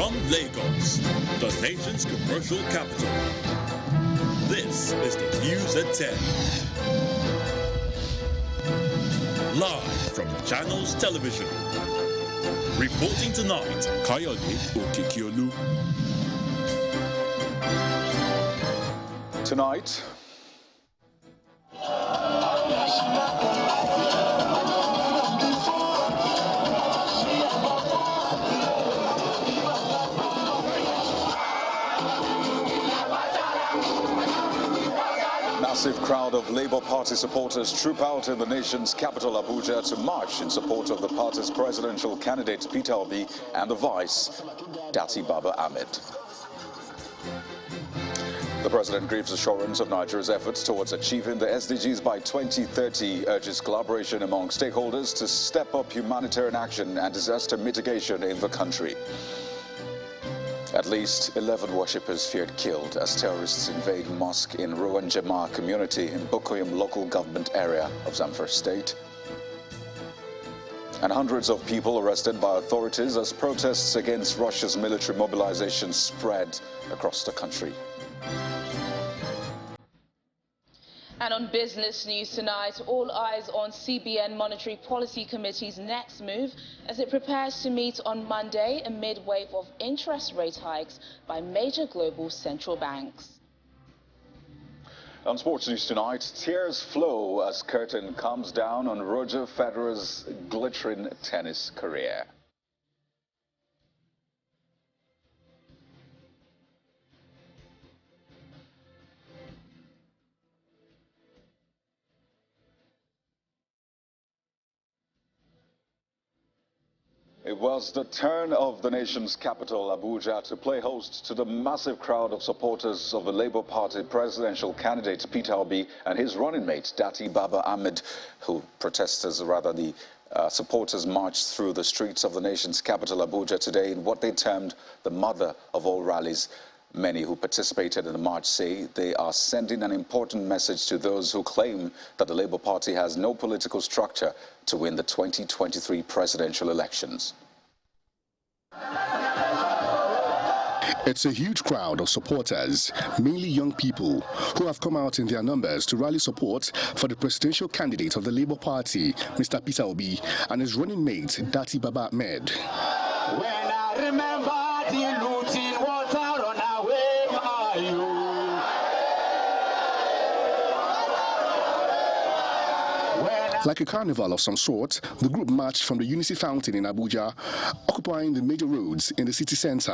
from Lagos, the nation's commercial capital. This is the News at 10. Live from Channels Television. Reporting tonight, Kayode Okikiolu. Tonight, massive crowd of Labour Party supporters troop out in the nation's capital, Abuja, to march in support of the party's presidential candidate, Peter Obi, and the vice, Dati Baba Ahmed. The president gives assurance of Nigeria's efforts towards achieving the SDGs by 2030, urges collaboration among stakeholders to step up humanitarian action and disaster mitigation in the country. At least 11 worshippers feared killed as terrorists invade mosque in Rowan Jama community in Bokoyim local government area of Zamfara State. And hundreds of people arrested by authorities as protests against Russia's military mobilization spread across the country. And on business news tonight, all eyes on CBN Monetary Policy Committee's next move as it prepares to meet on Monday amid wave of interest rate hikes by major global central banks. On sports news tonight, tears flow as curtain comes down on Roger Federer's glittering tennis career. It was the turn of the nation's capital, Abuja, to play host to the massive crowd of supporters of the Labour Party presidential candidate Peter Obi and his running mate Dati Baba Ahmed, who the supporters marched through the streets of the nation's capital, Abuja, today in what they termed the mother of all rallies. Many who participated in the march say they are sending an important message to those who claim that the Labour Party has no political structure to win the 2023 presidential elections. It's a huge crowd of supporters, mainly young people, who have come out in their numbers to rally support for the presidential candidate of the Labour Party, Mr. Peter Obi, and his running mate, Dati Baba Ahmed. When I remember the looting water on our way by you. Like a carnival of some sort, the group marched from the Unity Fountain in Abuja, occupying the major roads in the city center.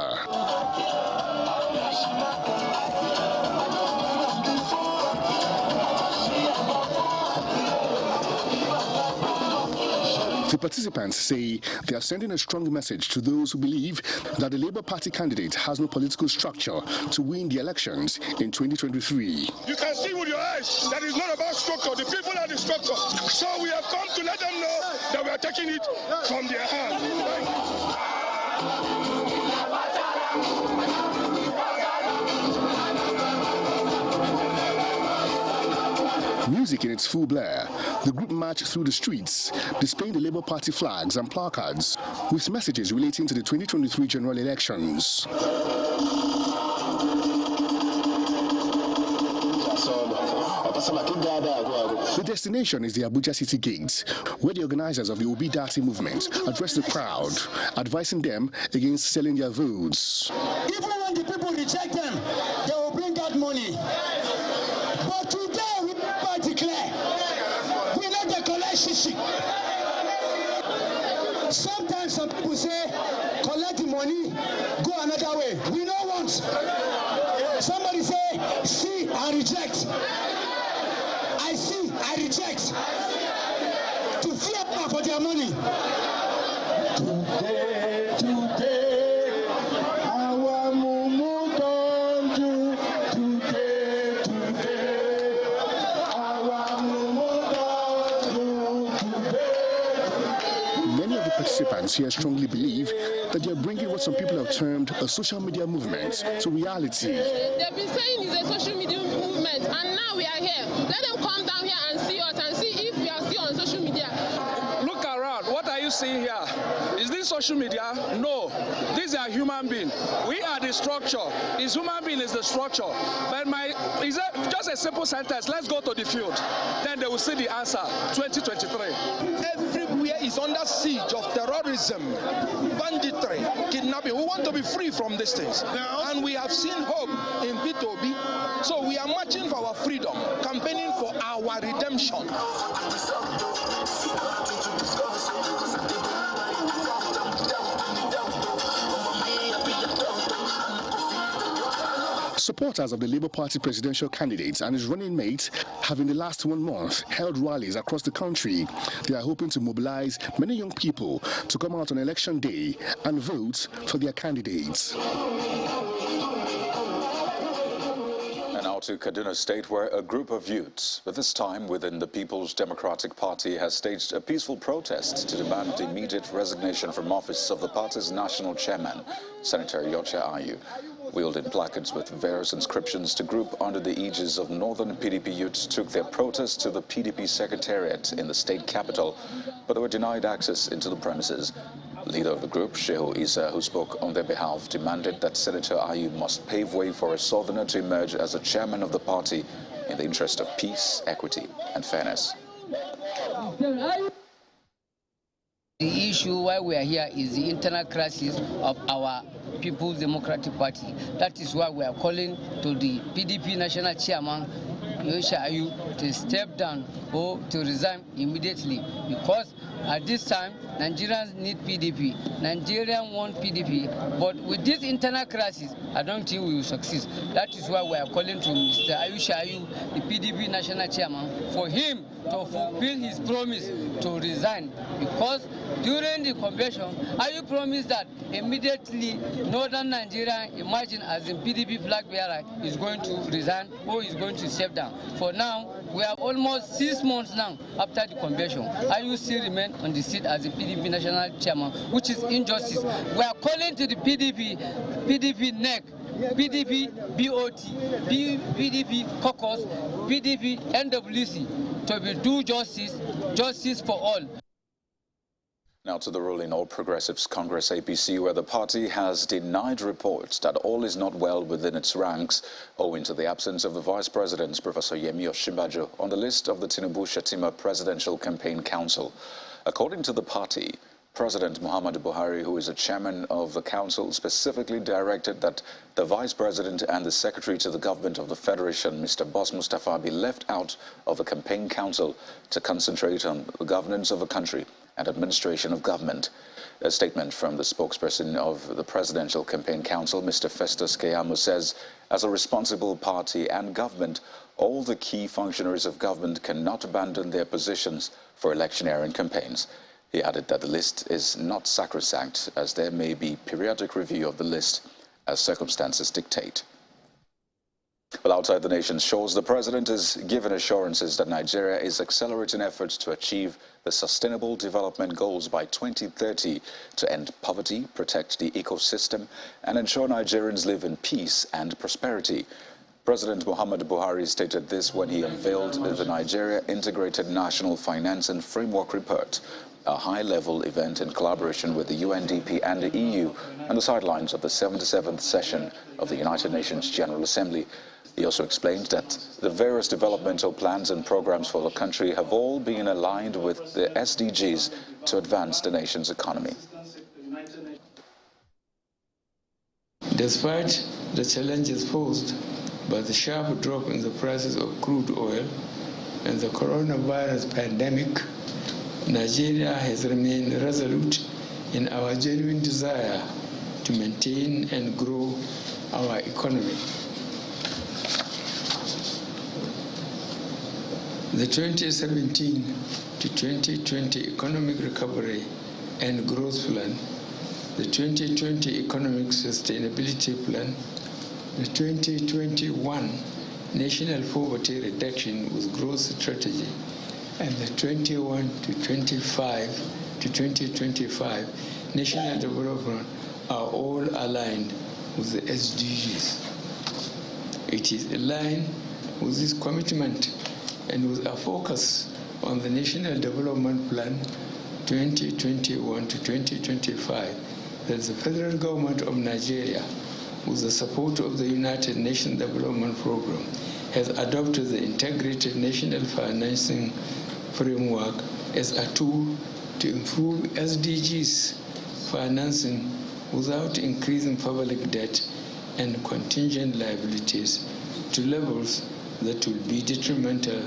The participants say they are sending a strong message to those who believe that the Labour Party candidate has no political structure to win the elections in 2023. You can see with your eyes that it's not about structure. The people are the structure. So we have come to let them know that we are taking it from their hand. Music in its full blare, the group marched through the streets, displaying the Labour Party flags and placards with messages relating to the 2023 general elections. The destination is the Abuja City Gate, where the organizers of the Obi Dati movement address the crowd, advising them against selling their votes. Even when the people reject them, they will bring out money. But today, we declare, we let the collection. Sometimes some people say, collect the money, go another way. We don't want. Somebody say, see and reject. I see, I reject. To fear for their money. Today, our mumu don't do. Today, our mumu don't do. Many of the participants here strongly believe that they are bringing what some people have termed a social media movement to reality. They've been saying it's a social media movement, and now we are here. Let them come down here and see us and see if we are still on social media. Look around. What are you seeing here? Is this social media? No. These are human beings. We are the structure. Is human being is the structure. But is that just a simple sentence? Let's go to the field. Then they will see the answer. 2023. Everywhere is under siege of terrorism, banditry, kidnapping. We want to be free from these things. And we have seen hope in P2B. So we are marching for our freedom, campaigning for our redemption. Supporters of the Labour Party presidential candidates and his running mate have in the last 1 month held rallies across the country. They are hoping to mobilize many young people to come out on election day and vote for their candidates. And now to Edo State, where a group of youths, but this time within the People's Democratic Party, has staged a peaceful protest to demand the immediate resignation from office of the party's national chairman, Senator ASUU. Wielding placards with various inscriptions, the group under the aegis of Northern PDP youths took their protest to the PDP secretariat in the state capital, but they were denied access into the premises. Leader of the group, Shehu Isa, who spoke on their behalf, demanded that Senator ASUU must pave way for a southerner to emerge as a chairman of the party in the interest of peace, equity, and fairness. The issue why we are here is the internal crisis of our People's Democratic Party. That is why we are calling to the PDP national chairman, ASUU, to step down or to resign immediately, because at this time Nigerians need PDP. Nigerians want PDP, but with this internal crisis, I don't think we will succeed. That is why we are calling to Mr. ASUU, the PDP national chairman, for him to fulfill his promise to resign, because during the convention, ASUU promised that immediately Northern Nigeria, imagine as in PDP flag bearer, is going to resign or is going to step down. For now, we have almost 6 months now after the convention. ASUU still remain on the seat as the PDP national chairman, which is injustice. We are calling to the PDP NEC, PDP BOT, PDP caucus, PDP NWC to do justice for all. Now to the ruling All Progressives Congress APC, where the party has denied reports that all is not well within its ranks owing to the absence of the Vice President, Professor Yemi Osinbajo, on the list of the Tinubu-Shettima Presidential Campaign Council. According to the party, President Muhammadu Buhari, who is the chairman of the council, specifically directed that the Vice President and the Secretary to the Government of the Federation, Mr. Boss Mustafa, be left out of the campaign council to concentrate on the governance of the country and administration of government. A statement from the spokesperson of the Presidential Campaign Council, Mr. Festus Keyamo, says, as a responsible party and government, all the key functionaries of government cannot abandon their positions for electioneering campaigns. He added that the list is not sacrosanct, as there may be periodic review of the list as circumstances dictate. Well, outside the nation's shores, the president is given assurances that Nigeria is accelerating efforts to achieve the Sustainable Development Goals by 2030 to end poverty, protect the ecosystem, and ensure Nigerians live in peace and prosperity. President Muhammadu Buhari stated this when he unveiled the Nigeria Integrated National Finance and Framework Report, a high-level event in collaboration with the UNDP and the EU on the sidelines of the 77th session of the United Nations General Assembly. He also explained that the various developmental plans and programs for the country have all been aligned with the SDGs to advance the nation's economy. Despite the challenges posed by the sharp drop in the prices of crude oil and the coronavirus pandemic, Nigeria has remained resolute in our genuine desire to maintain and grow our economy. The 2017 to 2020 Economic Recovery and Growth Plan, the 2020 Economic Sustainability Plan, the 2021 National Poverty Reduction with Growth Strategy, and the 21 to 2025 National Development are all aligned with the SDGs. It is aligned with this commitment and with a focus on the National Development Plan, 2021 to 2025 that the federal government of Nigeria, with the support of the United Nations Development Program, has adopted the Integrated National Financing Framework as a tool to improve SDGs financing without increasing public debt and contingent liabilities to levels that will be detrimental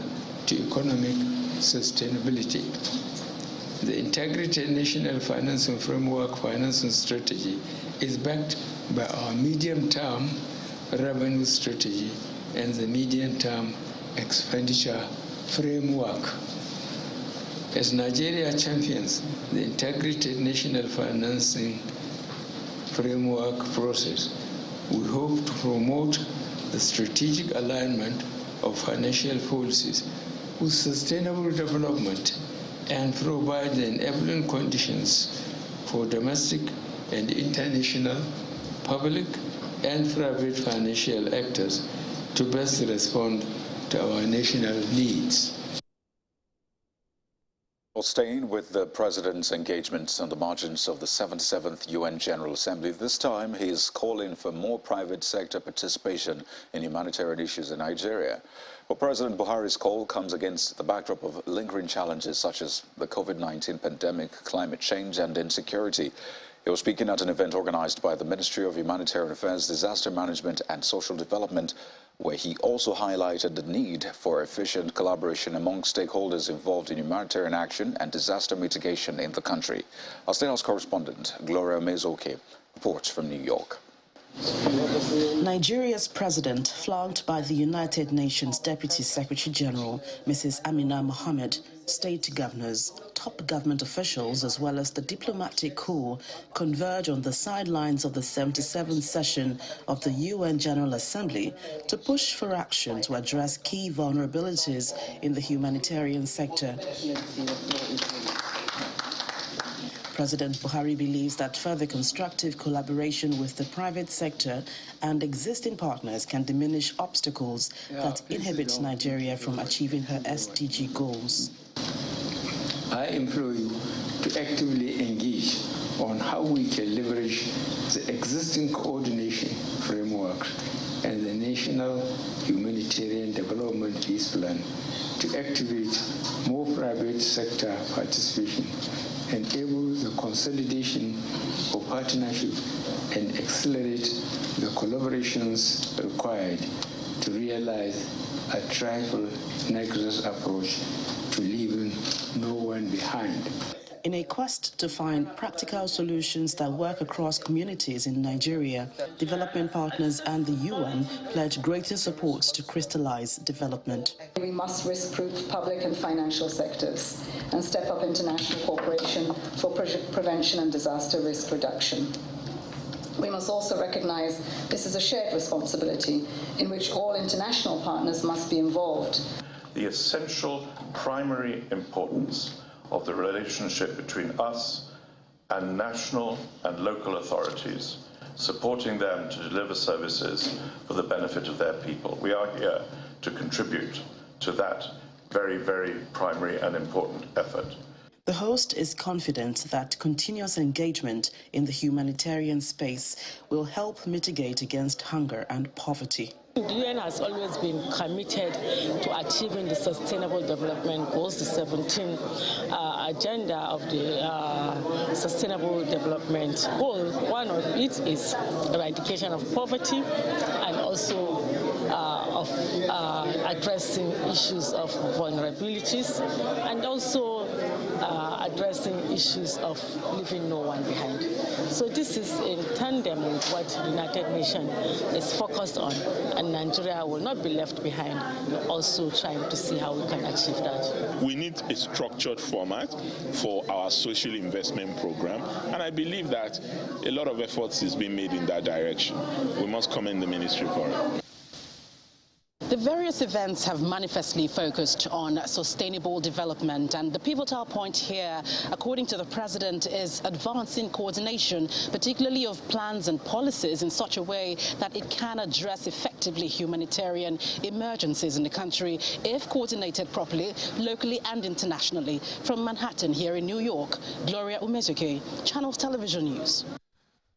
to economic sustainability. The Integrated National Financing Framework financing strategy is backed by our medium-term revenue strategy and the medium-term expenditure framework. As Nigeria champions the Integrated National Financing Framework process, we hope to promote the strategic alignment of financial policies with sustainable development and provide the enabling conditions for domestic and international, public and private financial actors to best respond to our national needs. Well, staying with the President's engagements on the margins of the 77th UN General Assembly, this time he is calling for more private sector participation in humanitarian issues in Nigeria. Well, President Buhari's call comes against the backdrop of lingering challenges such as the COVID-19 pandemic, climate change and insecurity. He was speaking at an event organized by the Ministry of Humanitarian Affairs, Disaster Management and Social Development, where he also highlighted the need for efficient collaboration among stakeholders involved in humanitarian action and disaster mitigation in the country. Our State House correspondent, Gloria Mezoke, reports from New York. Nigeria's president, flanked by the United Nations Deputy Secretary General, Mrs. Amina Mohammed, state governors, top government officials, as well as the diplomatic corps, converge on the sidelines of the 77th session of the UN General Assembly to push for action to address key vulnerabilities in the humanitarian sector. President Buhari believes that further constructive collaboration with the private sector and existing partners can diminish obstacles that inhibit Nigeria from achieving her SDG goals. I implore you to actively engage on how we can leverage the existing coordination framework and the National Humanitarian Development Peace Plan to activate more private sector participation, enable the consolidation of partnership and accelerate the collaborations required to realize a triple nexus approach to leaving no one behind. In a quest to find practical solutions that work across communities in Nigeria, development partners and the UN pledge greater support to crystallize development. We must risk-proof public and financial sectors and step up international cooperation for prevention and disaster risk reduction. We must also recognize this is a shared responsibility in which all international partners must be involved. The essential primary importance of the relationship between us and national and local authorities, supporting them to deliver services for the benefit of their people. We are here to contribute to that very, very primary and important effort. The host is confident that continuous engagement in the humanitarian space will help mitigate against hunger and poverty. The UN has always been committed to achieving the Sustainable Development Goals, the 17th agenda of the Sustainable Development Goal. One of it is eradication of poverty and also of addressing issues of vulnerabilities and also addressing issues of leaving no one behind. So this is in tandem with what the United Nations is focused on, and Nigeria will not be left behind. We're also trying to see how we can achieve that. We need a structured format for our social investment program, and I believe that a lot of efforts is being made in that direction. We must commend the ministry for it. The various events have manifestly focused on sustainable development, and the pivotal point here, according to the president, is advancing coordination, particularly of plans and policies, in such a way that it can address effectively humanitarian emergencies in the country if coordinated properly, locally and internationally. From Manhattan here in New York, Gloria Umezuke, Channels Television News.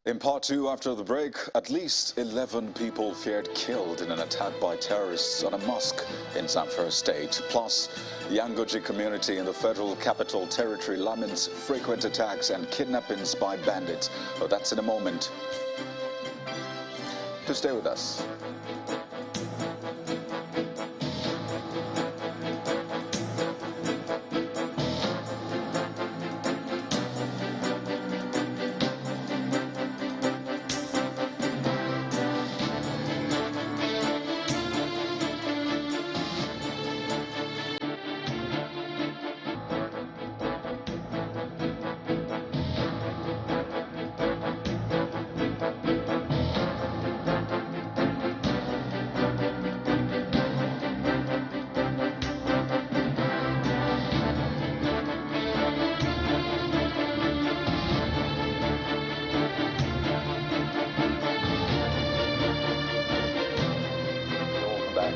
In part two, after the break, at least 11 people feared killed in an attack by terrorists on a mosque in Zamfara State. Plus, the Yangoji community in the Federal Capital Territory laments frequent attacks and kidnappings by bandits. Oh, that's in a moment. To stay with us.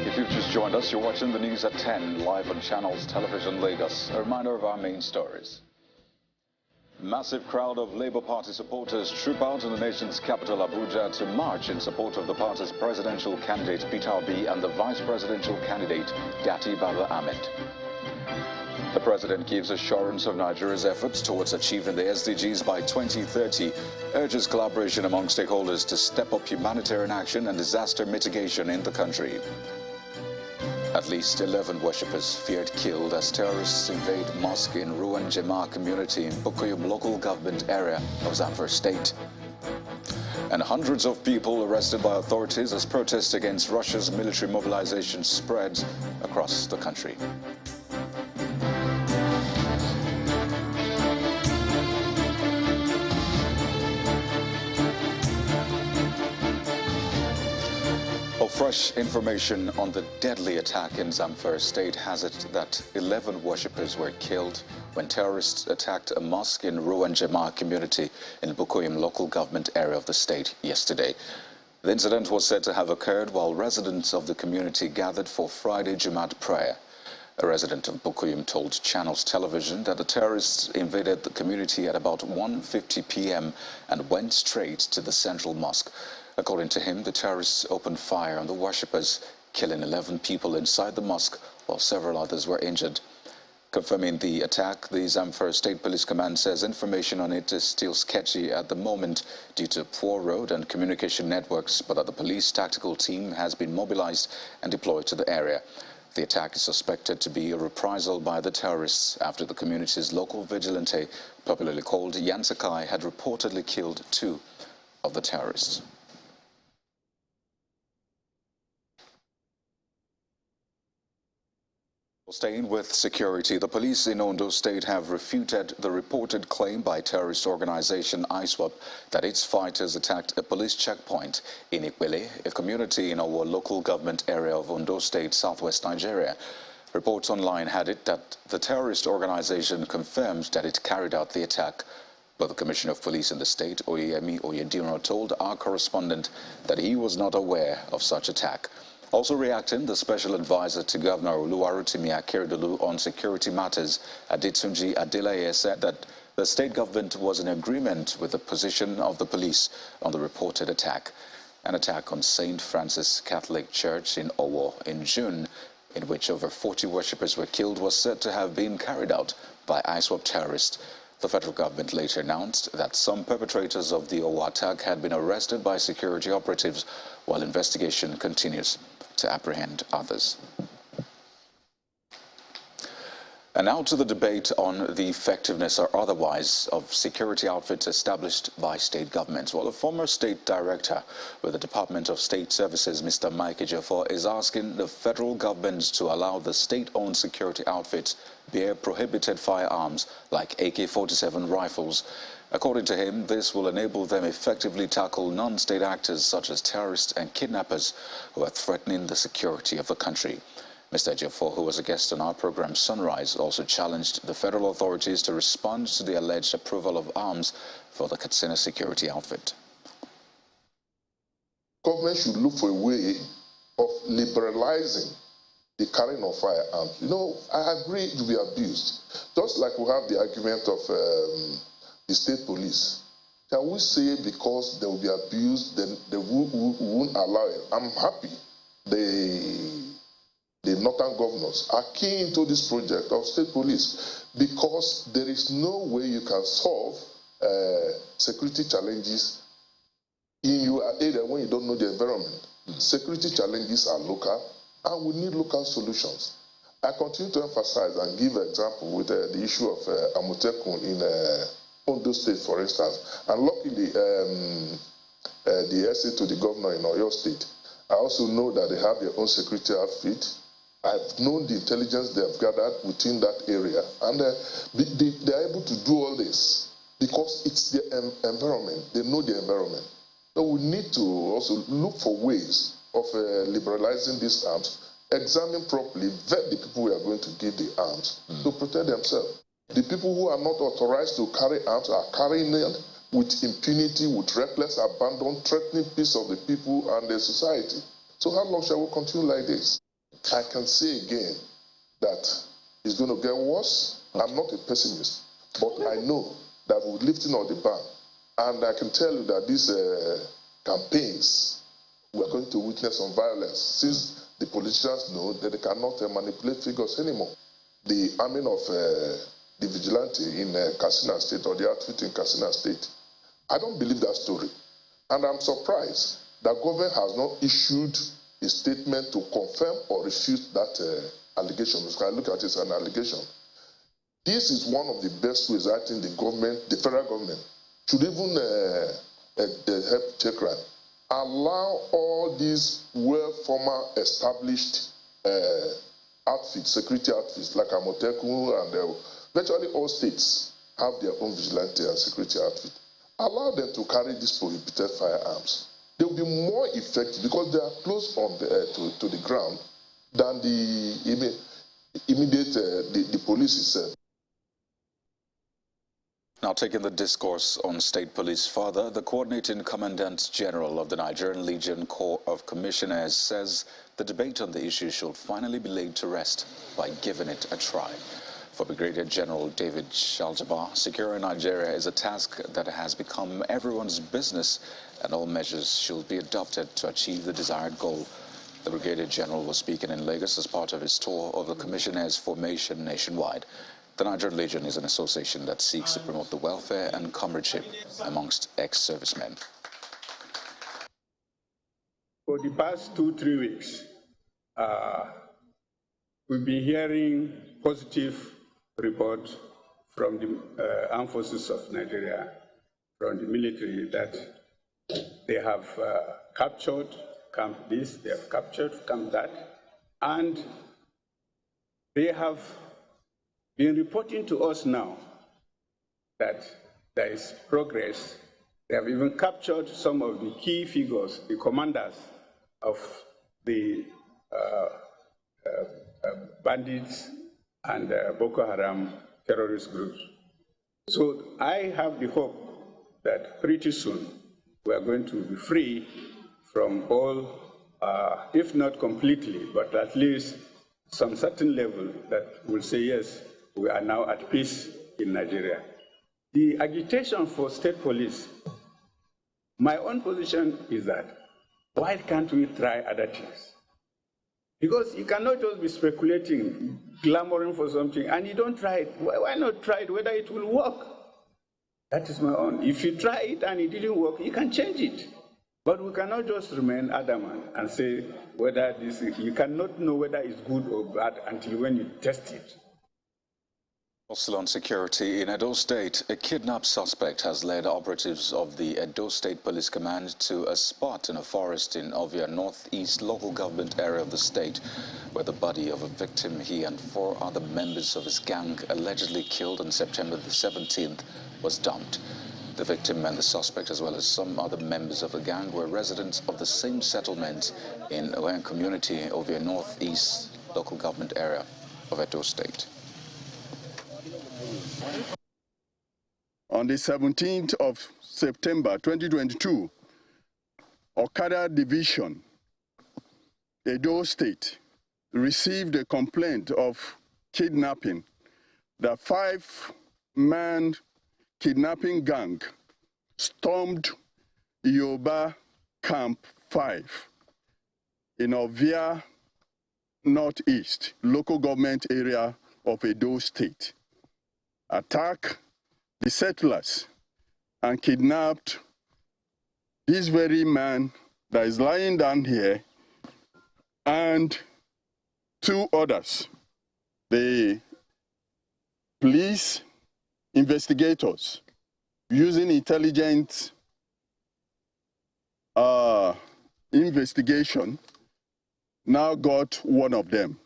If you've just joined us, you're watching the news at 10, live on Channels Television Lagos. A reminder of our main stories. Massive crowd of Labour Party supporters troop out in the nation's capital, Abuja, to march in support of the party's presidential candidate, Peter Obi, and the vice presidential candidate, Dati Baba Ahmed. The president gives assurance of Nigeria's efforts towards achieving the SDGs by 2030, urges collaboration among stakeholders to step up humanitarian action and disaster mitigation in the country. At least 11 worshippers feared killed as terrorists invade mosque in Ruwan Jema community in Bukuyum local government area of Zamfara State. And hundreds of people arrested by authorities as protests against Russia's military mobilization spreads across the country. Fresh information on the deadly attack in Zamfara State has it that 11 worshippers were killed when terrorists attacked a mosque in Ruwan Jema community in Bukuyum local government area of the state yesterday. The incident was said to have occurred while residents of the community gathered for Friday Jumat prayer. A resident of Bukuyum told Channels Television that the terrorists invaded the community at about 1:50 p.m. and went straight to the central mosque. According to him, the terrorists opened fire on the worshippers, killing 11 people inside the mosque, while several others were injured. Confirming the attack, the Zamfara State Police Command says information on it is still sketchy at the moment due to poor road and communication networks, but that the police tactical team has been mobilized and deployed to the area. The attack is suspected to be a reprisal by the terrorists after the community's local vigilante, popularly called Yansakai, had reportedly killed 2 of the terrorists. Staying with security, the police in Ondo State have refuted the reported claim by terrorist organization ISWAP that its fighters attacked a police checkpoint in Ikwele, a community in our local government area of Ondo State, southwest Nigeria. Reports online had it that the terrorist organization confirmed that it carried out the attack, but the Commissioner of Police in the state, Oyemi Oyediro, told our correspondent that he was not aware of such attack. Also reacting, the Special Advisor to Governor Oluwarotimi Akeredolu on security matters, Adetunji Adeleye, said that the state government was in agreement with the position of the police on the reported attack. An attack on St. Francis Catholic Church in Owo in June, in which over 40 worshippers were killed, was said to have been carried out by ISWAP terrorists. The federal government later announced that some perpetrators of the Owo attack had been arrested by security operatives, while investigation continues to apprehend others. And now to the debate on the effectiveness or otherwise of security outfits established by state governments. Well, a former state director with the Department of State Services, Mr. Mike Ejiofor, is asking the federal government to allow the state-owned security outfits bear prohibited firearms like AK-47 rifles. According to him, this will enable them effectively tackle non-state actors such as terrorists and kidnappers who are threatening the security of the country. Mr. Ejiofor, who was a guest on our program Sunrise, also challenged the federal authorities to respond to the alleged approval of arms for the Katsina security outfit. Government should look for a way of liberalizing the carrying of firearms. You know, I agree it will be abused. Just like we have the argument of the state police. Can we say because they will be abused, then they won't allow it? I'm happy the northern governors are keen into this project of state police because there is no way you can solve security challenges in your area when you don't know the environment. Security challenges are local and we need local solutions. I continue to emphasize and give an example with the issue of Amotekun in Ondo State, for instance. And luckily, the essay to the governor in Ondo State, I also know that they have their own security outfit. I've known the intelligence they have gathered within that area, and they are able to do all this because it's their environment. They know the environment. So we need to also look for ways of liberalizing these arms, examine properly, vet the people we are going to give the arms to protect themselves. The people who are not authorized to carry arms are carrying them with impunity, with reckless abandon, threatening peace of the people and the society. So how long shall we continue like this? I can say again that it's going to get worse. I'm not a pessimist, but I know that we're lifting on the ban. And I can tell you that these campaigns, we're going to witness some violence since the politicians know that they cannot manipulate figures anymore. The arming of the vigilante in Katsina State or the outfit in Katsina State, I don't believe that story. And I'm surprised that government has not issued a statement to confirm or refute that allegation. Because I look at it as an allegation. This is one of the best ways I think the government, the federal government, should even help check right. Allow all these former established outfits, security outfits like Amotekun and virtually all states have their own vigilante and security outfit. Allow them to carry these prohibited firearms. They will be more effective because they are close on to the ground than the immediate the police itself. Now, taking the discourse on state police further, the coordinating Commandant General of the Nigerian Legion Corps of Commissioners says the debate on the issue should finally be laid to rest by giving it a try. For Brigadier General David Shaljabar, securing Nigeria is a task that has become everyone's business, and all measures should be adopted to achieve the desired goal. The Brigadier General was speaking in Lagos as part of his tour of the Commissioners' formation nationwide. The Nigerian Legion is an association that seeks to promote the welfare and comradeship amongst ex-servicemen. For the past 2-3 weeks, we've been hearing positive reports from the armed forces of Nigeria, from the military, that they have captured Camp this, they have captured Camp that, and they have been reporting to us now that there is progress. They have even captured some of the key figures, the commanders of the bandits and Boko Haram terrorist groups. So I have the hope that pretty soon we are going to be free from all, if not completely, but at least some certain level that will say, yes, we are now at peace in Nigeria. The agitation for state police, my own position is that, why can't we try other things? Because you cannot just be speculating, clamoring for something, and you don't try it. Why not try it, whether it will work? That is my own. If you try it and it didn't work, you can change it. But we cannot just remain adamant and say whether this, you cannot know whether it's good or bad until when you test it. Also on security, in Edo State, a kidnapped suspect has led operatives of the Edo State Police Command to a spot in a forest in Ovia Northeast local government area of the state, where the body of a victim he and 4 other members of his gang, allegedly killed on September the 17th, was dumped. The victim and the suspect, as well as some other members of the gang, were residents of the same settlement in Owen community, Ovia Northeast local government area of Edo State. On the 17th of September 2022, Okada Division, Edo State, received a complaint of kidnapping. The 5-man kidnapping gang stormed Yoba Camp 5 in Ovia Northeast, local government area of Edo State, attacked the settlers and kidnapped this very man that is lying down here and 2 others. The police investigators, using intelligent investigation, now got one of them.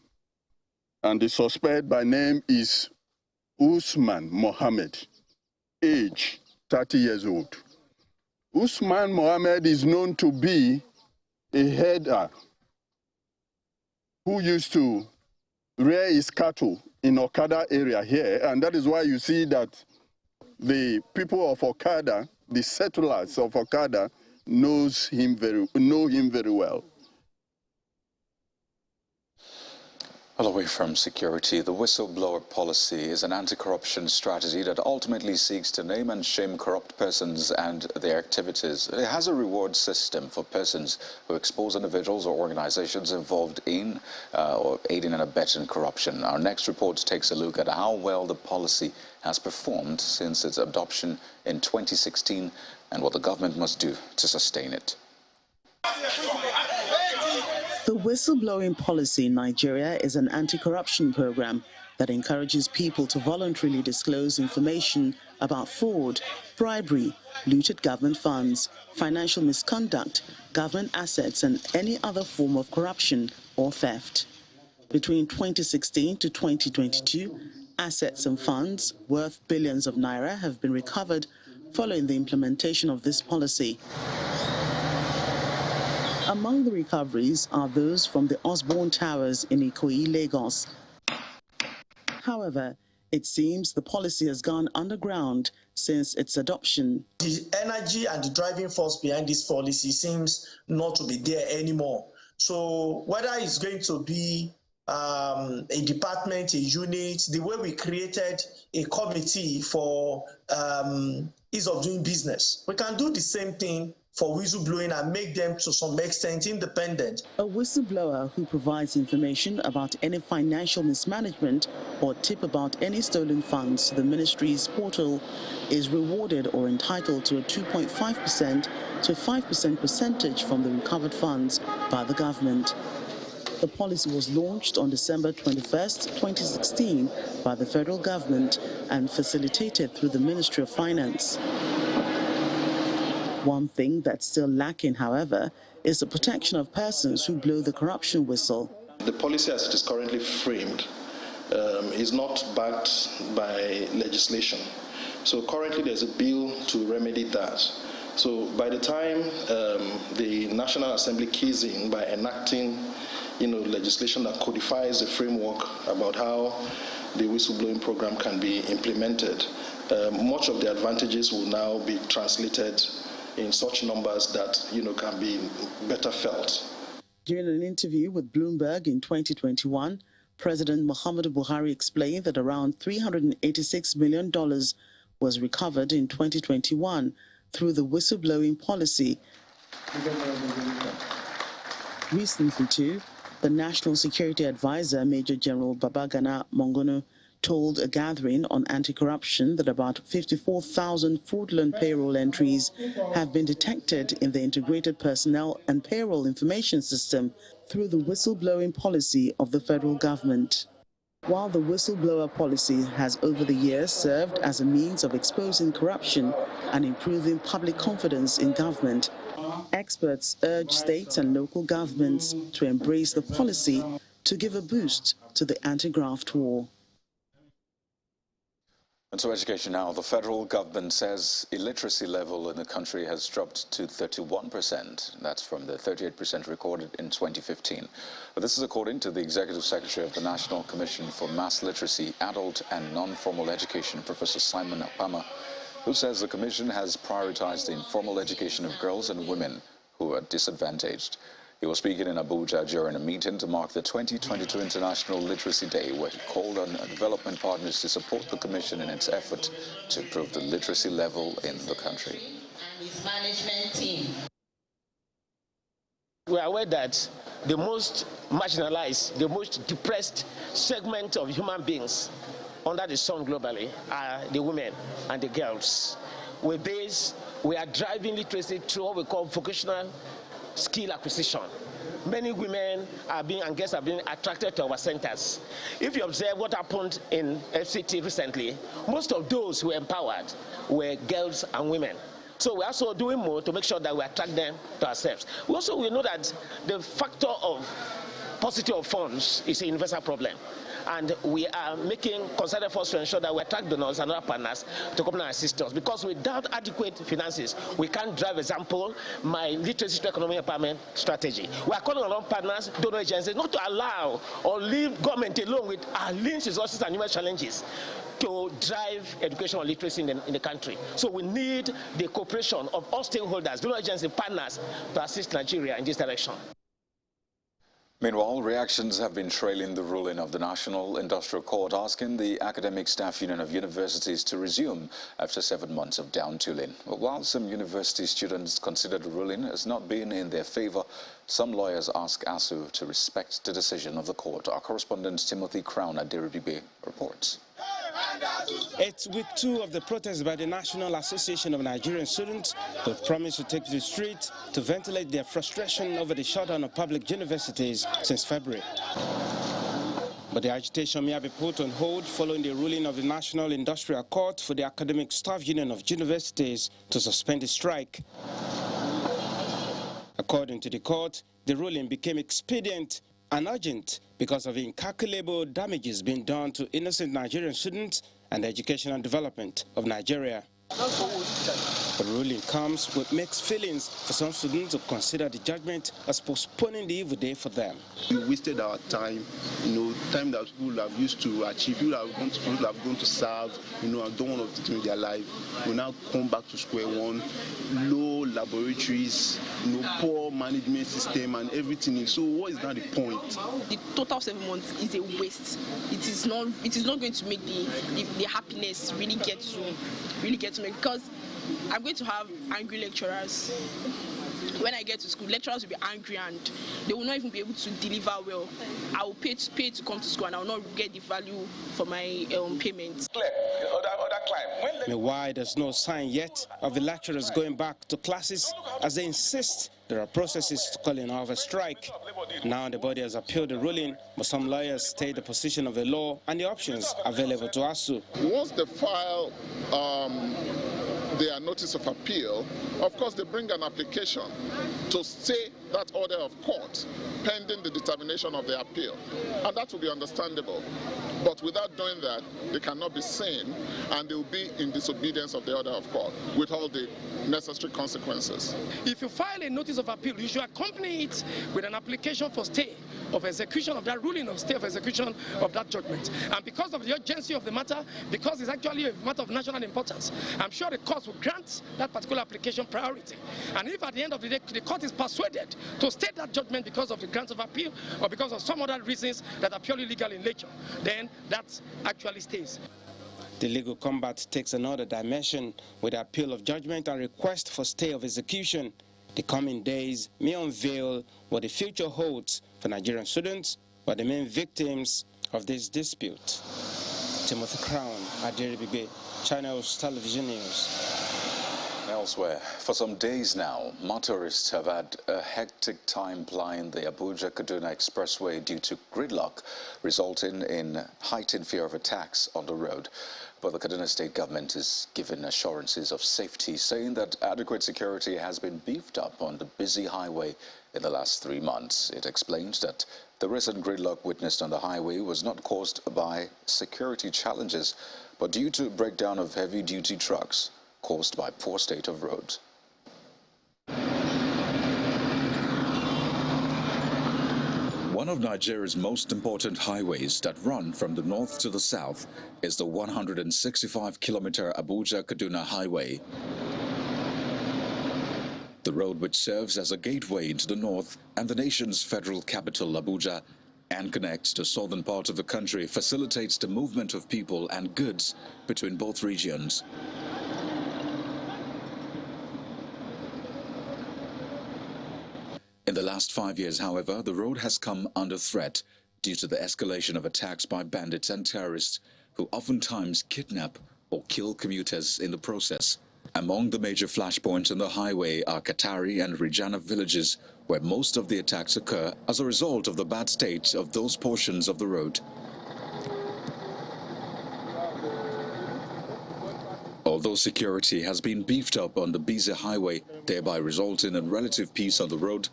And the suspect by name is Usman Mohammed, age 30 years old. Usman Mohammed is known to be a herder who used to rear his cattle in Okada area here, and that is why you see that the people of Okada, the settlers of Okada, know him very well. Well, away from security, the whistleblower policy is an anti-corruption strategy that ultimately seeks to name and shame corrupt persons and their activities. It has a reward system for persons who expose individuals or organizations involved in or aiding and abetting corruption. Our next report takes a look at how well the policy has performed since its adoption in 2016 and what the government must do to sustain it. The whistleblowing policy in Nigeria is an anti-corruption program that encourages people to voluntarily disclose information about fraud, bribery, looted government funds, financial misconduct, government assets, and any other form of corruption or theft. Between 2016 to 2022, assets and funds worth billions of naira have been recovered following the implementation of this policy. Among the recoveries are those from the Osborne Towers in Ikoyi, Lagos. However, it seems the policy has gone underground since its adoption. The energy and the driving force behind this policy seems not to be there anymore. So whether it's going to be a department, a unit, the way we created a committee for ease of doing business, we can do the same thing for whistleblowing and make them to some extent independent. A whistleblower who provides information about any financial mismanagement or tip about any stolen funds to the ministry's portal is rewarded or entitled to a 2.5% to 5% percentage from the recovered funds by the government. The policy was launched on December 21st, 2016 by the federal government and facilitated through the Ministry of Finance. One thing that's still lacking, however, is the protection of persons who blow the corruption whistle. The policy as it is currently framed is not backed by legislation. So currently there's a bill to remedy that. So by the time the National Assembly keys in by enacting legislation that codifies the framework about how the whistleblowing program can be implemented, much of the advantages will now be translated in such numbers that can be better felt. During an interview with Bloomberg in 2021, President Muhammadu Buhari explained that around $386 million was recovered in 2021 through the whistleblowing policy. Recently, too, the National Security Advisor, Major General Babagana Mongono, told a gathering on anti-corruption that about 54,000 fraudulent payroll entries have been detected in the Integrated Personnel and Payroll Information System through the whistleblowing policy of the federal government. While the whistleblower policy has over the years served as a means of exposing corruption and improving public confidence in government, experts urge states and local governments to embrace the policy to give a boost to the anti-graft war. And to education now, the federal government says illiteracy level in the country has dropped to 31%. That's from the 38% recorded in 2015. But this is according to the Executive Secretary of the National Commission for Mass Literacy, Adult and Non-Formal Education, Professor Simon Apama, who says the commission has prioritized the informal education of girls and women who are disadvantaged. He was speaking in Abuja during a meeting to mark the 2022 International Literacy Day, where he called on development partners to support the Commission in its effort to improve the literacy level in the country. And his management team. We are aware that the most marginalized, the most depressed segment of human beings under the sun globally are the women and the girls. With this, we are driving literacy through what we call vocational skill acquisition. Many women are being and girls are being attracted to our centers. If you observe what happened in FCT recently, most of those who were empowered were girls and women. So we're also doing more to make sure that we attract them to ourselves. We know that the factor of paucity of funds is a universal problem. And we are making concerted efforts to ensure that we attract donors and other partners to come and assist us. Because without adequate finances, we can't drive, example, my literacy to economic empowerment strategy. We are calling on partners, donor agencies, not to allow or leave government alone with our lean resources and numerous challenges to drive educational literacy in the country. So we need the cooperation of all stakeholders, donor agency partners, to assist Nigeria in this direction. Meanwhile, reactions have been trailing the ruling of the National Industrial Court asking the Academic Staff Union of Universities to resume after 7 months of down tooling. But while some university students consider the ruling as not being in their favor, some lawyers ask ASUU to respect the decision of the court. Our correspondent Timothy Crown at Deribibe reports. It's week 2 of the protest by the National Association of Nigerian Students, who promised to take to the street to ventilate their frustration over the shutdown of public universities since February. But the agitation may be put on hold following the ruling of the National Industrial Court for the Academic Staff Union of Universities to suspend the strike. According to the court, the ruling became expedient and urgent because of incalculable damages being done to innocent Nigerian students and the education and development of Nigeria. The ruling comes with mixed feelings for some students who consider the judgment as postponing the evil day for them. We wasted our time, time that people have used to achieve, people have gone to serve, and don't want to do in their life. We now come back to square one, low laboratories, poor management system and everything. So what is now the point? The total 7 months is a waste. It is not going to make the happiness really get to me, because I'm going to have angry lecturers. When I get to school, lecturers will be angry and they will not even be able to deliver well. I will pay to come to school and I will not get the value for my payments. Meanwhile, there's no sign yet of the lecturers going back to classes as they insist there are processes to calling off a strike. Now the body has appealed the ruling, but some lawyers state the position of the law and the options available to ASUU. Once they file their notice of appeal, of course they bring an application to stay that order of court pending the determination of the appeal, and that will be understandable. But without doing that, they cannot be seen and they will be in disobedience of the order of court with all the necessary consequences. If you file a notice of appeal, you should accompany it with an application for stay of execution of that ruling, of stay of execution of that judgment. And because of the urgency of the matter, because it's actually a matter of national importance, I'm sure the court will grant that particular application priority. And if at the end of the day the court is persuaded to stay that judgment because of the grant of appeal or because of some other reasons that are purely legal in nature, then that actually stays. The legal combat takes another dimension with the appeal of judgment and request for stay of execution. The coming days may unveil what the future holds for Nigerian students or the main victims of this dispute. Timothy Crown, Aderibibe, Channels Television News. Elsewhere, for some days now, motorists have had a hectic time plying the Abuja-Kaduna Expressway due to gridlock, resulting in heightened fear of attacks on the road. But the Kaduna State government is given assurances of safety, saying that adequate security has been beefed up on the busy highway in the last 3 months. It explains that the recent gridlock witnessed on the highway was not caused by security challenges, but due to breakdown of heavy-duty trucks caused by poor state of roads. One of Nigeria's most important highways that run from the north to the south is the 165-kilometer Abuja-Kaduna Highway. The road, which serves as a gateway into the north and the nation's federal capital, Abuja, and connects the southern part of the country, facilitates the movement of people and goods between both regions. In the last 5 years, however, the road has come under threat due to the escalation of attacks by bandits and terrorists who oftentimes kidnap or kill commuters in the process. Among the major flashpoints on the highway are Katari and Rijana villages, where most of the attacks occur as a result of the bad state of those portions of the road. Although security has been beefed up on the busy highway, thereby resulting in relative peace on the road,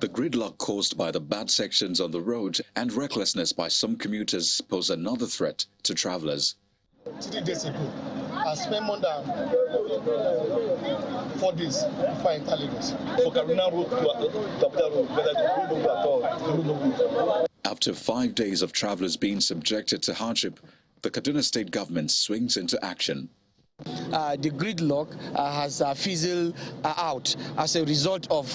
the gridlock caused by the bad sections on the road and recklessness by some commuters pose another threat to travelers. 3 days ago, I spent more than 4 days before I enter Lagos. For Kaduna Road to Abuja Road, but I don't know at all. After 5 days of travelers being subjected to hardship, the Kaduna State government swings into action. The gridlock has fizzled out as a result of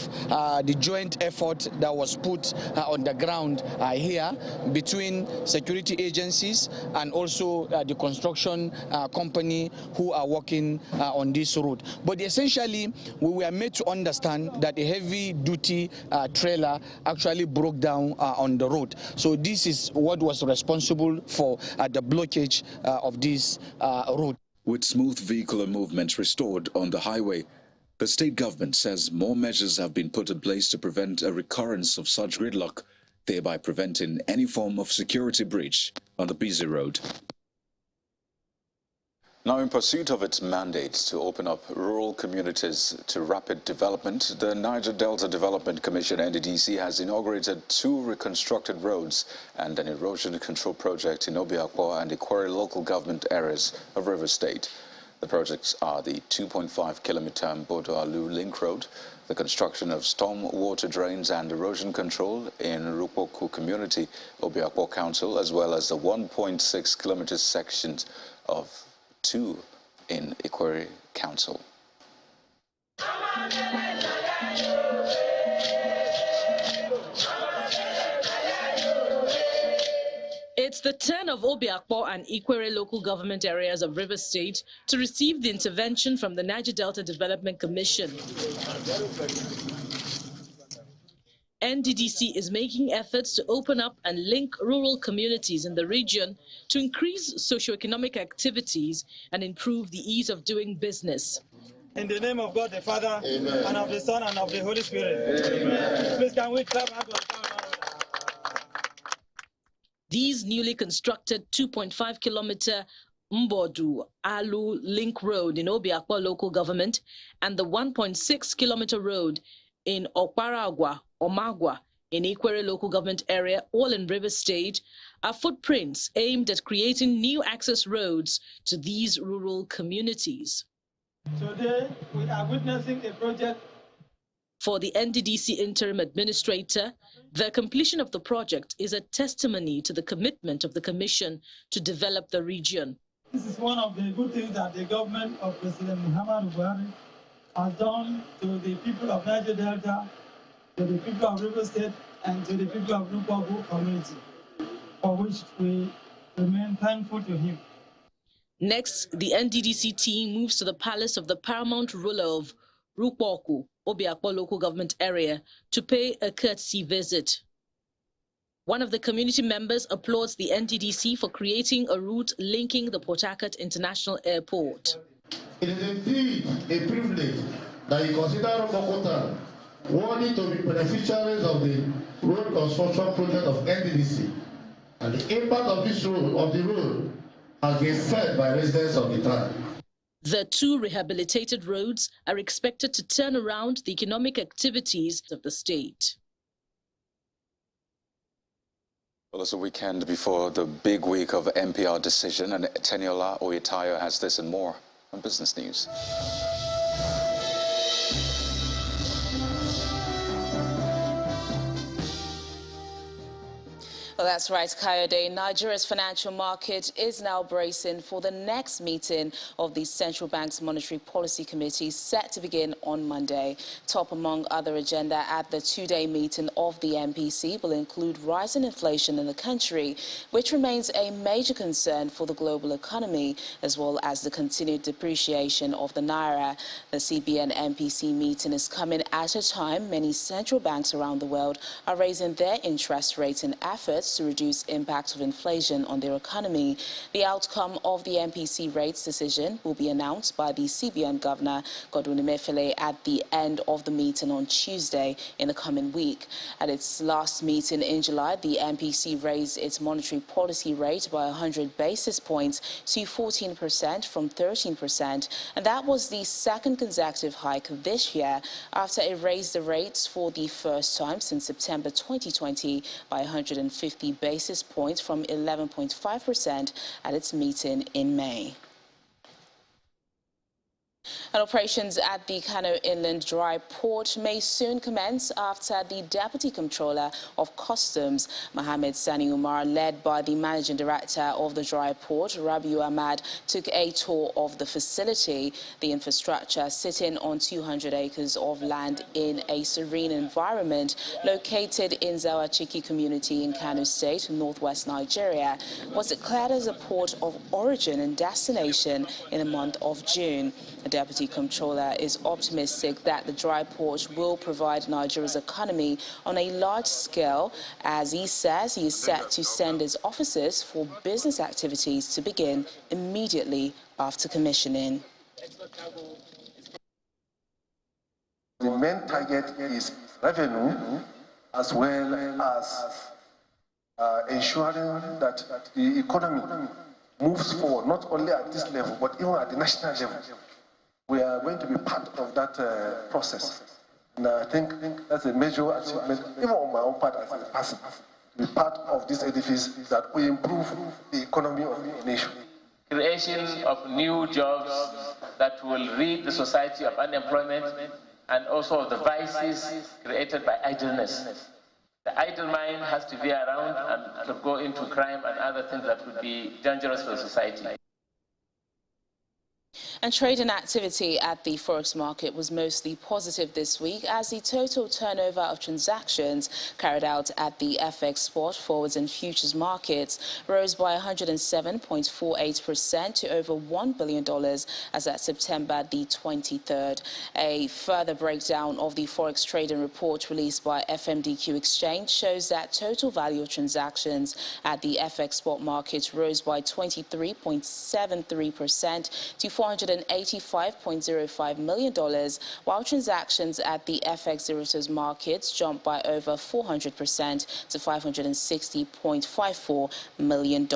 the joint effort that was put on the ground here between security agencies and also the construction company who are working on this road. But essentially, we were made to understand that a heavy-duty trailer actually broke down on the road. So this is what was responsible for the blockage of this road. With smooth vehicular movement restored on the highway, the state government says more measures have been put in place to prevent a recurrence of such gridlock, thereby preventing any form of security breach on the busy road. Now, in pursuit of its mandate to open up rural communities to rapid development, the Niger Delta Development Commission, NDDC, has inaugurated 2 reconstructed roads and an erosion control project in Obiakpo and Ikwere local government areas of River State. The projects are the 2.5-kilometer Mbodo-Alu Link Road, the construction of storm water drains and erosion control in Rupoku Community, Obiakpo Council, as well as the 1.6-kilometer sections of 2 in Ikwere Council. It's the turn of Obiakpo and Ikwere local government areas of River State to receive the intervention from the Niger Delta Development Commission. NDDC is making efforts to open up and link rural communities in the region to increase socioeconomic activities and improve the ease of doing business. In the name of God the Father, Amen, and of the Son, and of the Holy Spirit. Amen. Please can we clap hands? These newly constructed 2.5-kilometer Mbodo-Alu Link Road in Obiakpo local government and the 1.6-kilometer road in Okparagwa, Omagwa, in Ikwere local government area, all in River State, are footprints aimed at creating new access roads to these rural communities. Today, we are witnessing a project. For the NDDC interim administrator, the completion of the project is a testimony to the commitment of the Commission to develop the region. This is one of the good things that the government of President Muhammadu Buhari has done to the people of Niger Delta, to the people of River State, and to the people of Rupoku community, for which we remain thankful to him. Next, the NDDC team moves to the palace of the paramount ruler of Rupoku, Obiakpo local government area, to pay a courtesy visit. One of the community members applauds the NDDC for creating a route linking the Port Harcourt International Airport. It is indeed a privilege that you consider Mokotan worthy to be beneficiaries of the road construction project of NDDC, and the impact of this road has been felt by residents of the tribe. The two rehabilitated roads are expected to turn around the economic activities of the state. Well, it's a weekend before the big week of MPR decision, and Teniola Oyetayo has this and more on Business News. Well, that's right, Kayode. Nigeria's financial market is now bracing for the next meeting of the Central Bank's Monetary Policy Committee, set to begin on Monday. Top among other agenda at the two-day meeting of the MPC will include rising inflation in the country, which remains a major concern for the global economy, as well as the continued depreciation of the naira. The CBN MPC meeting is coming at a time many central banks around the world are raising their interest rates in efforts to reduce impacts of inflation on their economy. The outcome of the MPC rates decision will be announced by the CBN Governor, Godwin Emefiele, at the end of the meeting on Tuesday in the coming week. At its last meeting in July, the MPC raised its monetary policy rate by 100 basis points to 14% from 13%, and that was the second consecutive hike this year after it raised the rates for the first time since September 2020 by 150 basis points from 11.5% at its meeting in May. And operations at the Kano Inland Dry Port may soon commence after the Deputy Comptroller of Customs, Mohammed Sani Umar, led by the Managing Director of the Dry Port, Rabiu Ahmad, took a tour of the facility. The infrastructure, sitting on 200 acres of land in a serene environment located in Zawachiki community in Kano State, northwest Nigeria, was declared as a port of origin and destination in the month of June. The Deputy Comptroller is optimistic that the dry port will provide Nigeria's economy on a large scale. As he says, he is set to send his officers for business activities to begin immediately after commissioning. The main target is revenue, as well as ensuring that the economy moves forward, not only at this level, but even at the national level. We are going to be part of that process. And I think that's a major achievement, even on my own part as a person, to be part of this edifice that will improve the economy of the nation. Creation of new jobs that will rid the society of unemployment and also of the vices created by idleness. The idle mind has to be around and to go into crime and other things that would be dangerous for the society. And trading activity at the Forex market was mostly positive this week, as the total turnover of transactions carried out at the FX spot, forwards and futures markets rose by 107.48% to over $1 billion as at September the 23rd. A further breakdown of the Forex trading report released by FMDQ Exchange shows that total value of transactions at the FX spot market rose by 23.73% to $485.05 million, while transactions at the FX derivatives markets jumped by over 400% to $560.54 million.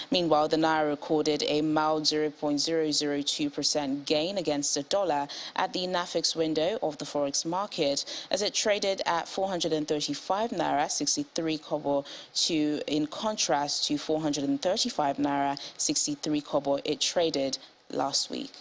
Meanwhile, the naira recorded a mild 0.002% gain against the dollar at the NAFEX window of the Forex market, as it traded at 435 naira 63 kobo, in contrast to 435 naira 63 kobo it traded last week.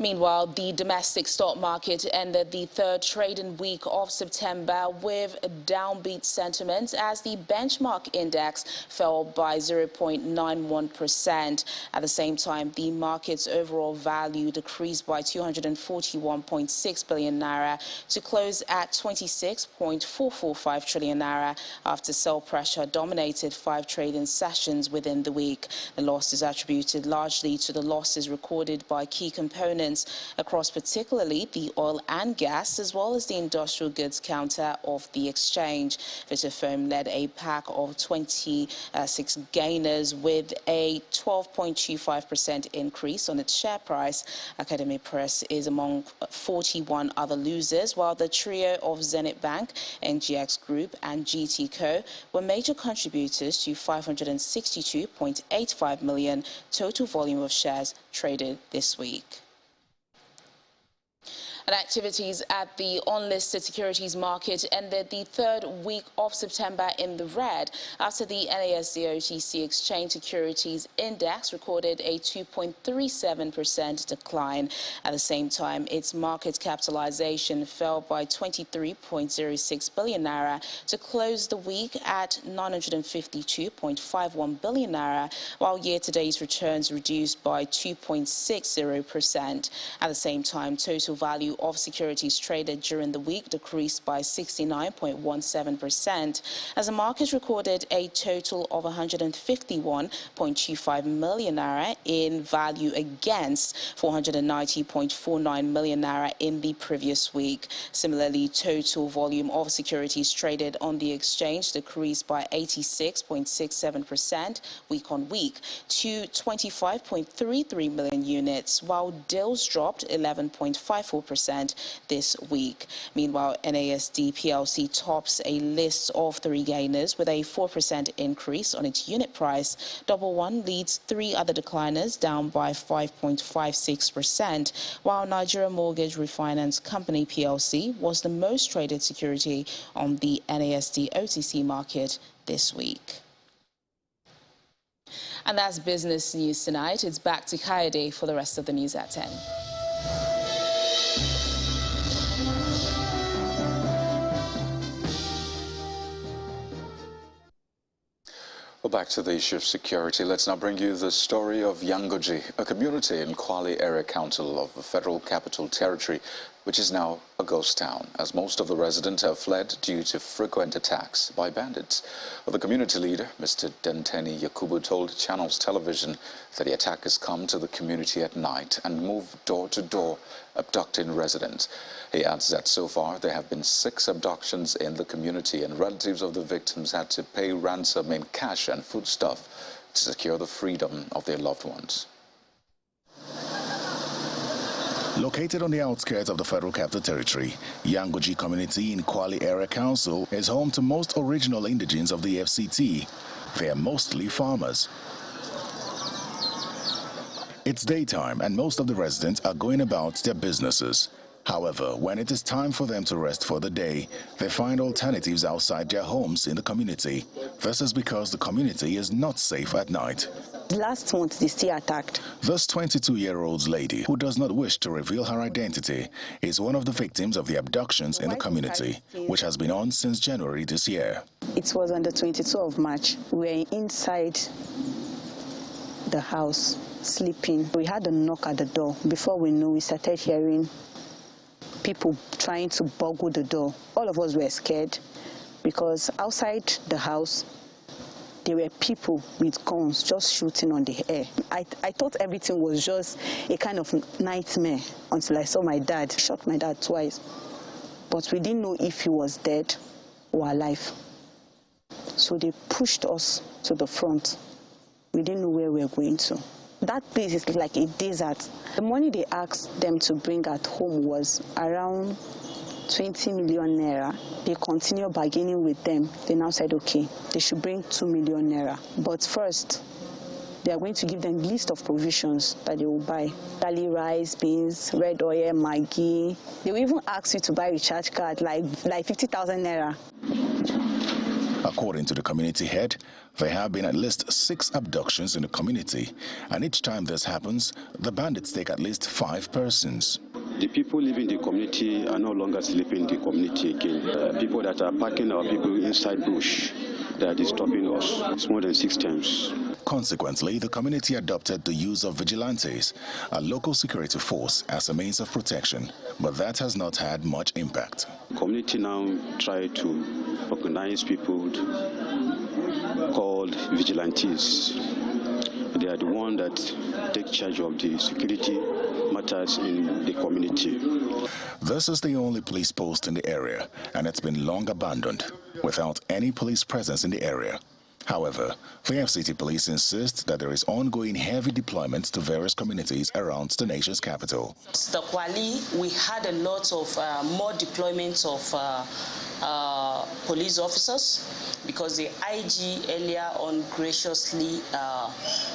Meanwhile, the domestic stock market ended the third trading week of September with downbeat sentiment as the benchmark index fell by 0.91%. At the same time, the market's overall value decreased by 241.6 billion naira to close at 26.445 trillion naira after sell pressure dominated 5 trading sessions within the week. The loss is attributed largely to the losses recorded by key components surveillance across particularly the oil and gas, as well as the industrial goods counter of the exchange. Vitafoam led a pack of 26 gainers with a 12.25% increase on its share price. Academy Press is among 41 other losers, while the trio of Zenith Bank, NGX Group and GT Co were major contributors to 562.85 million total volume of shares traded this week. And activities at the unlisted securities market ended the third week of September in the red after the NASD OTC Exchange Securities Index recorded a 2.37% decline. At the same time, its market capitalization fell by 23.06 billion naira to close the week at 952.51 billion naira, while year-to-date returns reduced by 2.60%. At the same time, total value of securities traded during the week decreased by 69.17%, as the market recorded a total of 151.25 million naira in value against 490.49 million naira in the previous week. Similarly, total volume of securities traded on the exchange decreased by 86.67% week on week to 25.33 million units, while deals dropped 11.54% this week. Meanwhile, NASD PLC tops a list of 3 gainers with a 4% increase on its unit price. Double One leads 3 other decliners, down by 5.56%, while Nigerian Mortgage Refinance Company PLC was the most traded security on the NASD OTC market this week. And that's business news tonight. It's back to Kayode for the rest of the news at 10. Well, back to the issue of security. Let's now bring you the story of Yangoji, a community in Kwali Area Council of the Federal Capital Territory, which is now a ghost town, as most of the residents have fled due to frequent attacks by bandits. Well, the community leader, Mr. Denteni Yakubu, told Channels Television that the attackers come to the community at night and move door to door, abducting residents. He adds that so far there have been 6 abductions in the community, and relatives of the victims had to pay ransom in cash and foodstuff to secure the freedom of their loved ones. Located on the outskirts of the Federal Capital Territory, Yangoji community in Kwali Area Council is home to most original indigenes of the FCT. They are mostly farmers. It's daytime and most of the residents are going about their businesses. However, when it is time for them to rest for the day, they find alternatives outside their homes in the community. This is because the community is not safe at night. Last month, they still attacked. This 22-year-old lady, who does not wish to reveal her identity, is one of the victims of the abductions in the community, which has been on since January this year. It was on the 22nd of March. We were inside the house, sleeping. We had a knock at the door. Before we knew, we started hearing people trying to boggle the door. All of us were scared because outside the house, there were people with guns just shooting on the air. I thought everything was just a kind of nightmare until I saw my dad. Shot my dad twice. But we didn't know if he was dead or alive. So they pushed us to the front. We didn't know where we were going to. That place is like a desert. The money they asked them to bring at home was around 20 million naira. They continue bargaining with them. They now said, okay, they should bring 2 million naira. But first, they are going to give them a list of provisions that they will buy. Garlic, rice, beans, red oil, Maggi. They will even ask you to buy a recharge card, like 50,000 naira. According to the community head, there have been at least 6 abductions in the community, and each time this happens, the bandits take at least 5 persons. The people living in the community are no longer sleeping in the community again. People that are packing our people inside bush, they are disturbing us. It's more than 6 times. Consequently, the community adopted the use of vigilantes, a local security force, as a means of protection, but that has not had much impact. The community now try to organize people called vigilantes. They are the ones that take charge of the security matters in the community. This is the only police post in the area, and it's been long abandoned, without any police presence in the area. However, the FCT police insist that there is ongoing heavy deployment to various communities around the nation's capital. The Kwali, we had a lot of more deployments of police officers because the IG earlier on graciously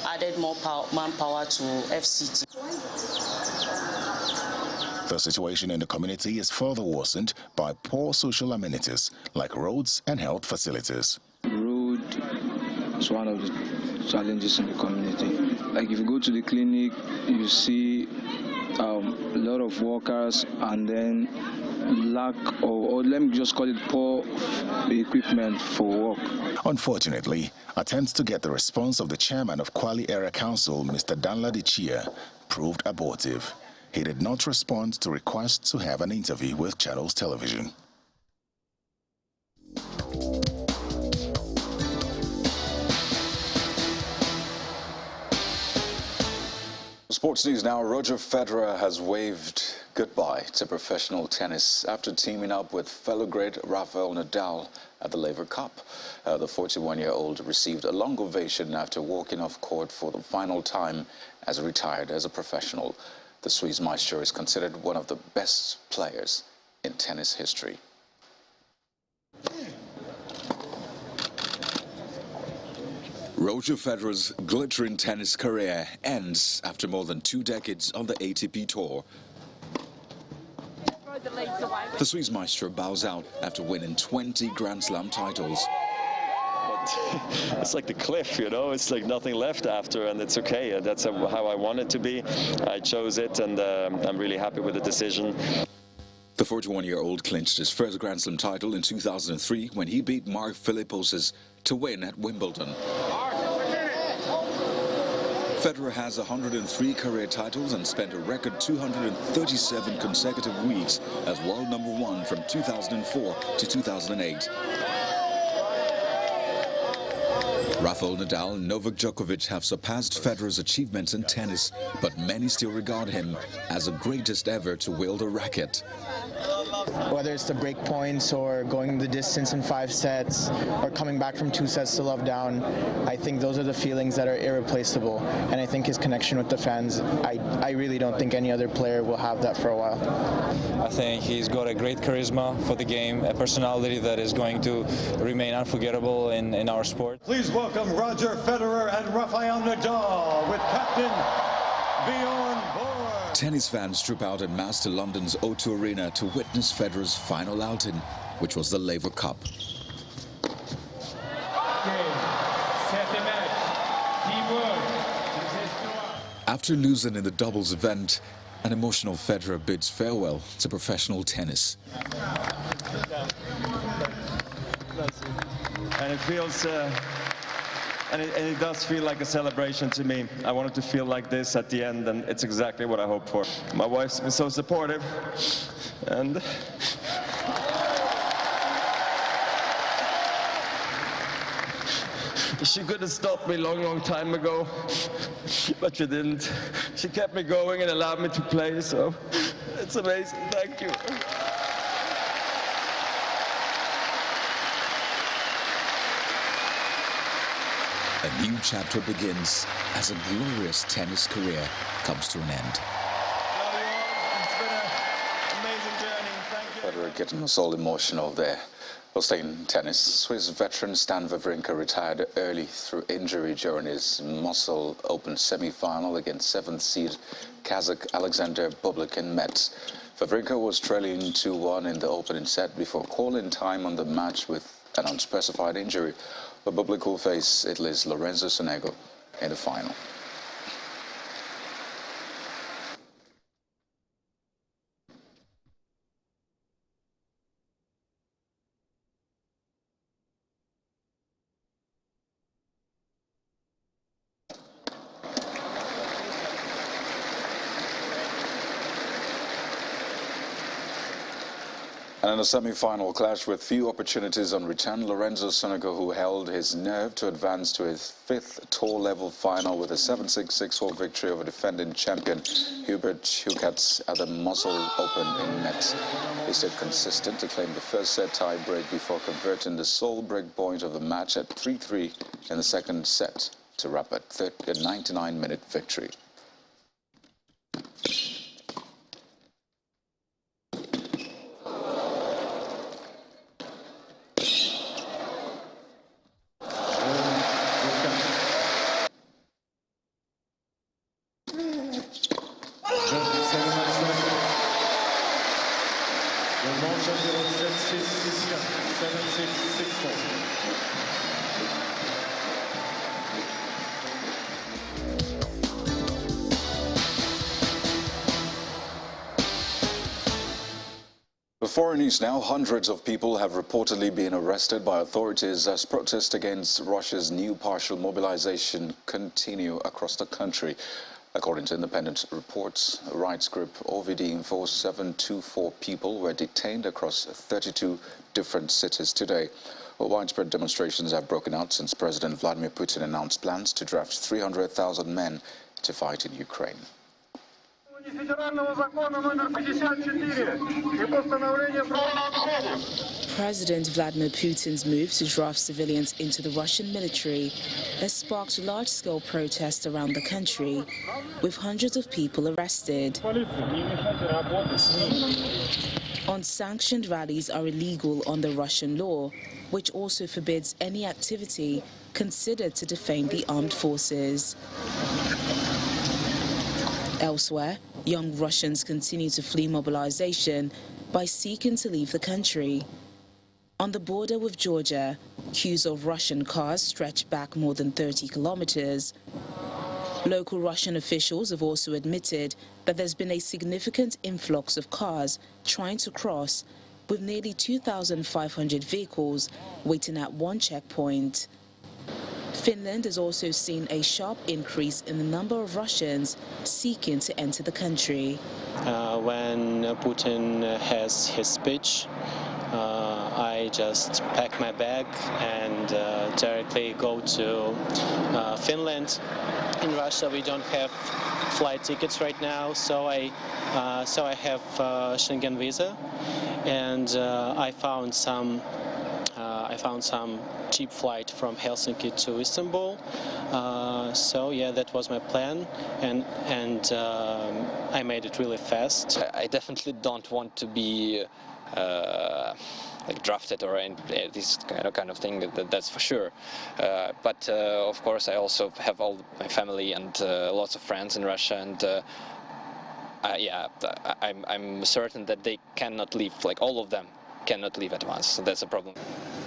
added more manpower to FCT. The situation in the community is further worsened by poor social amenities like roads and health facilities. Road is one of the challenges in the community. Like if you go to the clinic, you see a lot of workers and then lack or let me just call it poor equipment for work. Unfortunately, attempts to get the response of the chairman of Kwali Area Council, Mr. Danladi Chia, proved abortive. He did not respond to requests to have an interview with Channels Television. Sports news now. Roger Federer has waved goodbye to professional tennis after teaming up with fellow great Rafael Nadal at the Laver Cup. The 41-year-old received a long ovation after walking off court for the final time as retired as a professional. The Swiss maestro is considered one of the best players in tennis history. Roger Federer's glittering tennis career ends after more than 2 decades on the ATP Tour. The Swiss maestro bows out after winning 20 Grand Slam titles. It's like the cliff, you know, it's like nothing left after, and it's okay. That's how I want it to be. I chose it, and I'm really happy with the decision. The 41-year-old clinched his first Grand Slam title in 2003 when he beat Mark Philippoussis to win at Wimbledon. Federer has 103 career titles and spent a record 237 consecutive weeks as world #1 from 2004 to 2008. Rafael Nadal and Novak Djokovic have surpassed Federer's achievements in tennis, but many still regard him as the greatest ever to wield a racket. Whether it's to break points or going the distance in 5 sets or coming back from 2 sets to love down, I think those are the feelings that are irreplaceable. And I think his connection with the fans, I really don't think any other player will have that for a while. I think he's got a great charisma for the game, a personality that is going to remain unforgettable in our sport. Please welcome Roger Federer and Rafael Nadal with Captain Bjorn Borg. Tennis fans troop out en masse to London's O2 Arena to witness Federer's final outing, which was the Laver Cup. After losing in the doubles event, an emotional Federer bids farewell to professional tennis. And it feels, and it does feel like a celebration to me. I wanted to feel like this at the end, and it's exactly what I hoped for. My wife's been so supportive, and she could have stopped me a long time ago, but she didn't. She kept me going and allowed me to play, so it's amazing. Thank you. A new chapter begins as a glorious tennis career comes to an end. It's been an amazing journey. Thank you. Federer getting us all emotional there. We'll stay in tennis. Swiss veteran Stan Wawrinka retired early through injury during his Moselle Open semi-final against 7th seed Kazakh Alexander Bublik in Metz. Wawrinka was trailing 2-1 in the opening set before calling time on the match with an unspecified injury. The Bublik will face Italy's Lorenzo Sonego in the final. And in a semi-final clash with few opportunities on return, Lorenzo Sonego, who held his nerve to advance to his fifth tour-level final with a 7-6, 6-4 victory over defending champion Hubert Hurkacz at the Moselle Open in Metz. He stayed consistent to claim the first set tie break before converting the sole break point of the match at 3-3 in the second set to wrap a 99-minute victory. The foreign news now. Hundreds of people have reportedly been arrested by authorities as protests against Russia's new partial mobilization continue across the country. According to independent reports, rights group OVD Info, 724 people were detained across 32 different cities today. Widespread demonstrations have broken out since President Vladimir Putin announced plans to draft 300,000 men to fight in Ukraine. President Vladimir Putin's move to draft civilians into the Russian military has sparked large-scale protests around the country, with hundreds of people arrested. Unsanctioned rallies are illegal under Russian law, which also forbids any activity considered to defame the armed forces. Elsewhere, young Russians continue to flee mobilization by seeking to leave the country. On the border with Georgia, queues of Russian cars stretch back more than 30 kilometers. Local Russian officials have also admitted that there's been a significant influx of cars trying to cross, with nearly 2,500 vehicles waiting at one checkpoint. Finland has also seen a sharp increase in the number of Russians seeking to enter the country. When Putin has his speech, I just pack my bag and directly go to Finland. In Russia, we don't have flight tickets right now, so I have Schengen visa, and I found some cheap flight from Helsinki to Istanbul. So yeah, that was my plan, and I made it really fast. I definitely don't want to be like drafted or this kind of thing. That's for sure. But of course, I also have all my family and lots of friends in Russia, and yeah, I'm certain that they cannot leave. Like all of them cannot leave at once. So that's a problem.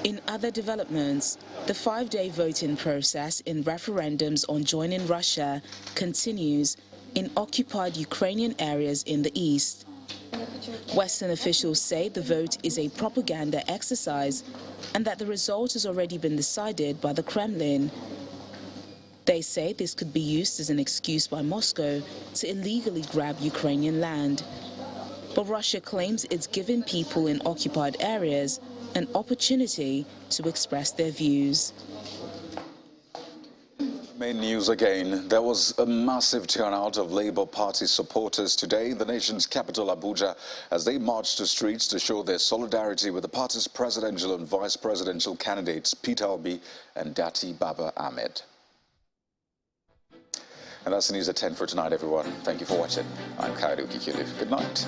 In other developments, the 5-day voting process in referendums on joining Russia continues in occupied Ukrainian areas in the east. Western officials say the vote is a propaganda exercise and that the result has already been decided by the Kremlin. They say this could be used as an excuse by Moscow to illegally grab Ukrainian land. But Russia claims it's given people in occupied areas an opportunity to express their views. Main news again. There was a massive turnout of Labour Party supporters today in the nation's capital, Abuja, as they marched the streets to show their solidarity with the party's presidential and vice presidential candidates, Peter Obi and Dati Baba Ahmed. And that's the news at 10 for tonight, everyone. Thank you for watching. I'm Kairu Kikilif. Good night.